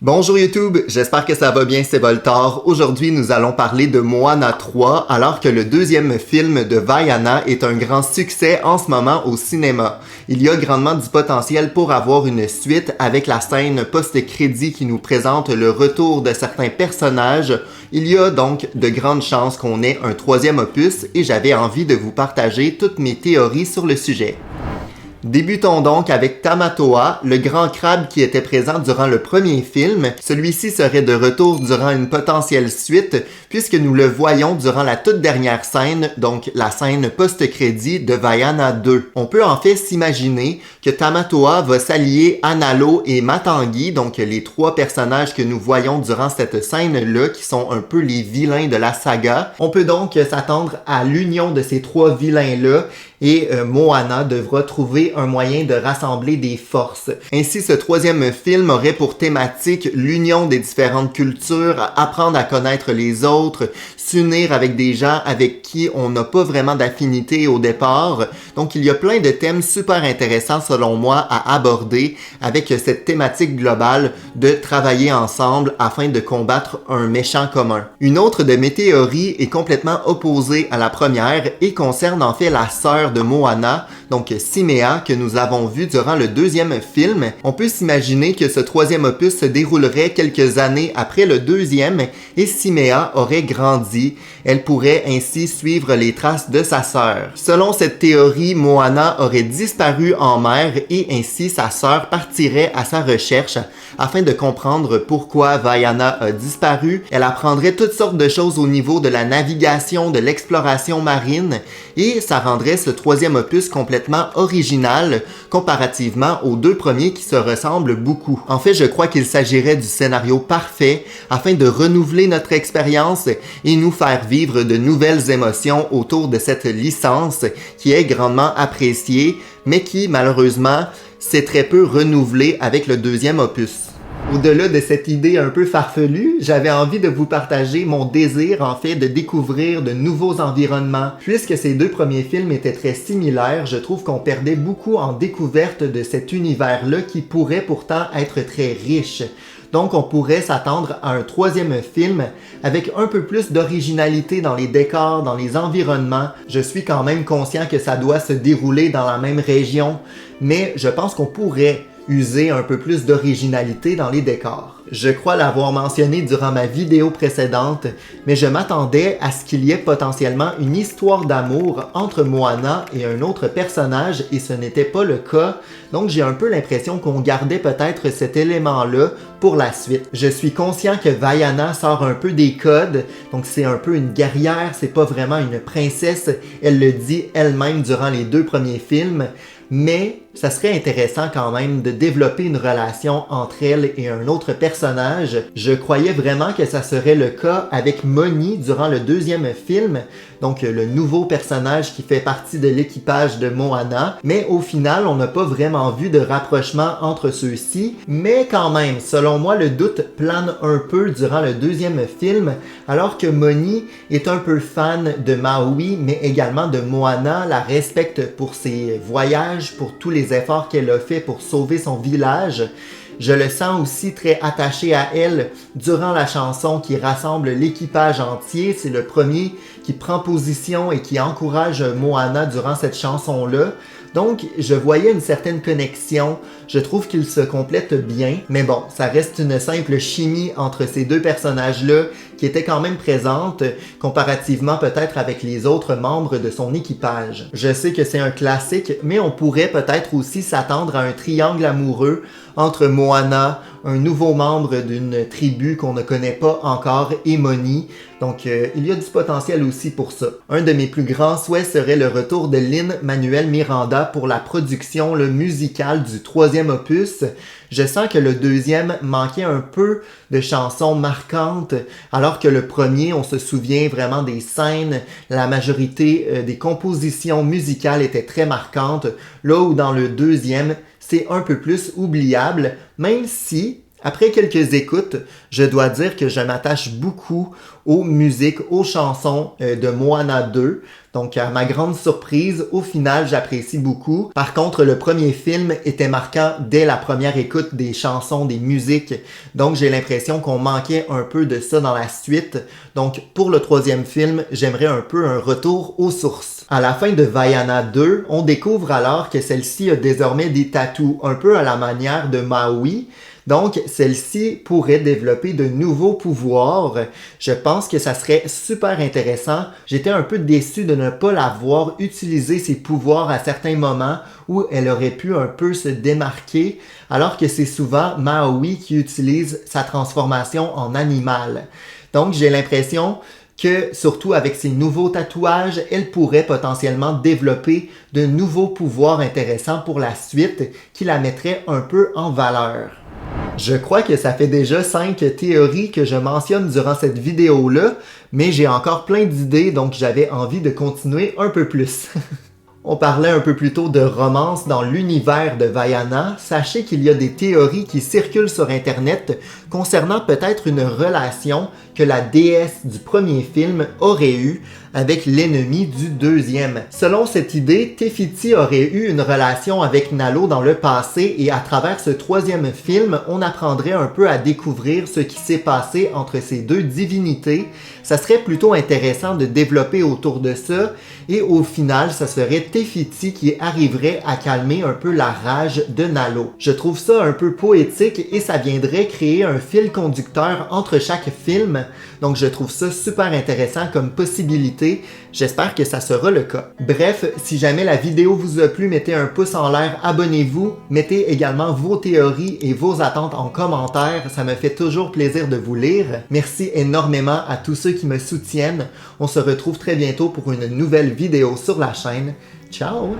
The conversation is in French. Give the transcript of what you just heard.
Bonjour YouTube, j'espère que ça va bien, c'est Voltaire. Aujourd'hui, nous allons parler de Moana 3, alors que le deuxième film de Vaiana est un grand succès en ce moment au cinéma. Il y a grandement du potentiel pour avoir une suite avec la scène post-crédit qui nous présente le retour de certains personnages. Il y a donc de grandes chances qu'on ait un troisième opus et j'avais envie de vous partager toutes mes théories sur le sujet. Débutons donc avec Tamatoa, le grand crabe qui était présent durant le premier film. Celui-ci serait de retour durant une potentielle suite, puisque nous le voyons durant la toute dernière scène, donc la scène post-crédit de Vaiana 2. On peut en fait s'imaginer que Tamatoa va s'allier à Nalo et Matangi, donc les trois personnages que nous voyons durant cette scène-là, qui sont un peu les vilains de la saga. On peut donc s'attendre à l'union de ces trois vilains-là, et Moana devra trouver un moyen de rassembler des forces. Ainsi, ce troisième film aurait pour thématique l'union des différentes cultures, apprendre à connaître les autres, s'unir avec des gens avec qui on n'a pas vraiment d'affinité au départ. Donc, il y a plein de thèmes super intéressants selon moi à aborder avec cette thématique globale de travailler ensemble afin de combattre un méchant commun. Une autre de mes théories est complètement opposée à la première et concerne en fait la sœur de Moana, donc Simea, que nous avons vu durant le deuxième film. On peut s'imaginer que ce troisième opus se déroulerait quelques années après le deuxième et Simea aurait grandi. Elle pourrait ainsi suivre les traces de sa sœur. Selon cette théorie, Moana aurait disparu en mer et ainsi sa sœur partirait à sa recherche afin de comprendre pourquoi Vaiana a disparu. Elle apprendrait toutes sortes de choses au niveau de la navigation, de l'exploration marine et ça rendrait ce troisième opus complètement original comparativement aux deux premiers qui se ressemblent beaucoup. En fait, je crois qu'il s'agirait du scénario parfait afin de renouveler notre expérience et nous faire vivre de nouvelles émotions autour de cette licence qui est grandement appréciée, mais qui malheureusement s'est très peu renouvelée avec le deuxième opus. Au-delà de cette idée un peu farfelue, j'avais envie de vous partager mon désir en fait de découvrir de nouveaux environnements. Puisque ces deux premiers films étaient très similaires, je trouve qu'on perdait beaucoup en découverte de cet univers-là qui pourrait pourtant être très riche. Donc on pourrait s'attendre à un troisième film avec un peu plus d'originalité dans les décors, dans les environnements. Je suis quand même conscient que ça doit se dérouler dans la même région, mais je pense qu'on pourrait user un peu plus d'originalité dans les décors. Je crois l'avoir mentionné durant ma vidéo précédente, mais je m'attendais à ce qu'il y ait potentiellement une histoire d'amour entre Moana et un autre personnage et ce n'était pas le cas, donc j'ai un peu l'impression qu'on gardait peut-être cet élément-là pour la suite. Je suis conscient que Vaiana sort un peu des codes, donc c'est un peu une guerrière, c'est pas vraiment une princesse, elle le dit elle-même durant les deux premiers films, mais ça serait intéressant quand même de développer une relation entre elle et un autre personnage. Je croyais vraiment que ça serait le cas avec Moni durant le deuxième film, donc le nouveau personnage qui fait partie de l'équipage de Moana, mais au final, on n'a pas vraiment vu de rapprochement entre ceux-ci, mais quand même, selon moi, le doute plane un peu durant le deuxième film, alors que Moni est un peu fan de Maui, mais également de Moana, la respecte pour ses voyages, pour tous les efforts qu'elle a fait pour sauver son village. Je le sens aussi très attaché à elle durant la chanson qui rassemble l'équipage entier. C'est le premier qui prend position et qui encourage Moana durant cette chanson-là. Donc, je voyais une certaine connexion. Je trouve qu'ils se complètent bien. Mais bon, ça reste une simple chimie entre ces deux personnages-là qui était quand même présente comparativement peut-être avec les autres membres de son équipage. Je sais que c'est un classique, mais on pourrait peut-être aussi s'attendre à un triangle amoureux entre Moana, un nouveau membre d'une tribu qu'on ne connaît pas encore, et Moni. Donc, il y a du potentiel aussi pour ça. Un de mes plus grands souhaits serait le retour de Lin-Manuel Miranda pour la production musicale du troisième opus. Je sens que le deuxième manquait un peu de chansons marquantes, alors que le premier, on se souvient vraiment des scènes, la majorité des compositions musicales étaient très marquantes, là où dans le deuxième, c'est un peu plus oubliable, même si Après quelques écoutes, je dois dire que je m'attache beaucoup aux musiques, aux chansons de Moana 2. Donc, à ma grande surprise, au final, j'apprécie beaucoup. Par contre, le premier film était marquant dès la première écoute des chansons, des musiques. Donc, j'ai l'impression qu'on manquait un peu de ça dans la suite. Donc, pour le troisième film, j'aimerais un peu un retour aux sources. À la fin de Vaiana 2, on découvre alors que celle-ci a désormais des tatous, un peu à la manière de Maui. Donc, celle-ci pourrait développer de nouveaux pouvoirs. Je pense que ça serait super intéressant. J'étais un peu déçu de ne pas la voir utiliser ses pouvoirs à certains moments où elle aurait pu un peu se démarquer, alors que c'est souvent Maui qui utilise sa transformation en animal. Donc, j'ai l'impression que, surtout avec ses nouveaux tatouages, elle pourrait potentiellement développer de nouveaux pouvoirs intéressants pour la suite qui la mettraient un peu en valeur. Je crois que ça fait déjà 5 théories que je mentionne durant cette vidéo-là, mais j'ai encore plein d'idées, donc j'avais envie de continuer un peu plus. On parlait un peu plus tôt de romance dans l'univers de Vaiana. Sachez qu'il y a des théories qui circulent sur Internet concernant peut-être une relation que la déesse du premier film aurait eue avec l'ennemi du deuxième. Selon cette idée, Te Fiti aurait eu une relation avec Nalo dans le passé et à travers ce troisième film, on apprendrait un peu à découvrir ce qui s'est passé entre ces deux divinités. Ça serait plutôt intéressant de développer autour de ça et au final, ça serait Te Fiti qui arriverait à calmer un peu la rage de Nalo. Je trouve ça un peu poétique et ça viendrait créer un fil conducteur entre chaque film. Donc je trouve ça super intéressant comme possibilité. J'espère que ça sera le cas. Bref, si jamais la vidéo vous a plu, mettez un pouce en l'air, abonnez-vous, mettez également vos théories et vos attentes en commentaire, ça me fait toujours plaisir de vous lire. Merci énormément à tous ceux qui me soutiennent. On se retrouve très bientôt pour une nouvelle vidéo sur la chaîne. Ciao!